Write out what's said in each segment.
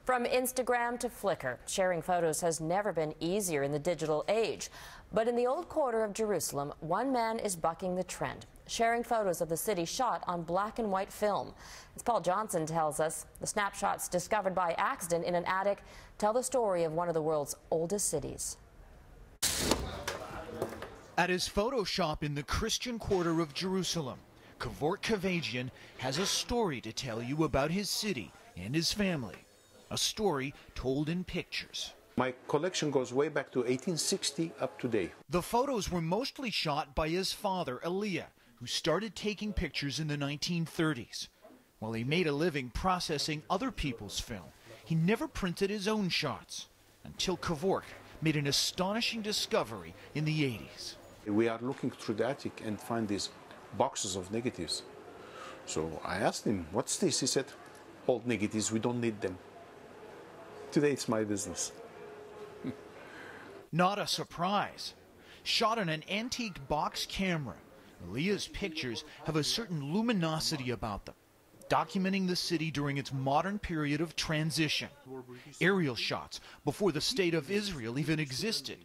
From Instagram to Flickr, sharing photos has never been easier in the digital age. But in the old quarter of Jerusalem, one man is bucking the trend, sharing photos of the city shot on black and white film. As Paul Johnson tells us, the snapshots discovered by accident in an attic tell the story of one of the world's oldest cities. At his photo shop in the Christian quarter of Jerusalem, Kevork Kavajian has a story to tell you about his city and his family. A story told in pictures. My collection goes way back to 1860 up to date. The photos were mostly shot by his father, Elia, who started taking pictures in the 1930s. While he made a living processing other people's film, he never printed his own shots until Kevork made an astonishing discovery in the 80s. We are looking through the attic and find these boxes of negatives. So I asked him, what's this? He said, old negatives, we don't need them. Today it's my business. Not a surprise. Shot on an antique box camera, Elia's pictures have a certain luminosity about them, documenting the city during its modern period of transition. Aerial shots before the state of Israel even existed.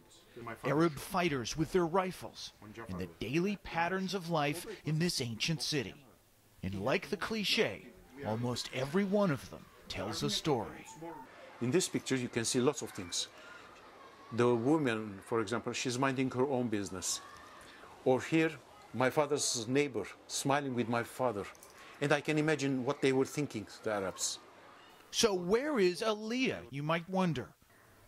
Arab fighters with their rifles, and the daily patterns of life in this ancient city. And like the cliche, almost every one of them tells a story. In this picture you can see lots of things. The woman, for example, she's minding her own business. Or here, my father's neighbor smiling with my father. And I can imagine what they were thinking, the Arabs. So where is Elia, you might wonder?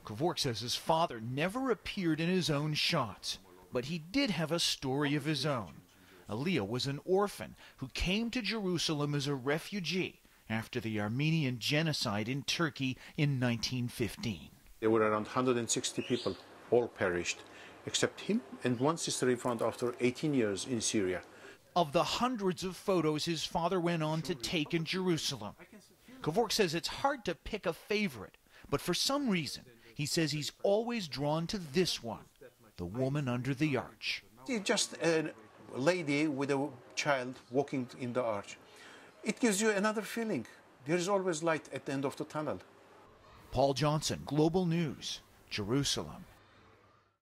Kevork says his father never appeared in his own shots, but he did have a story of his own. Elia was an orphan who came to Jerusalem as a refugee after the Armenian genocide in Turkey in 1915. There were around 160 people, all perished, except him and one sister he found after 18 years in Syria. Of the hundreds of photos his father went on to take in Jerusalem, Kevork says it's hard to pick a favorite, but for some reason, he says he's always drawn to this one, the woman under the arch. It's just a lady with a child walking in the arch. It gives you another feeling. There is always light at the end of the tunnel. Paul Johnson, Global News, Jerusalem.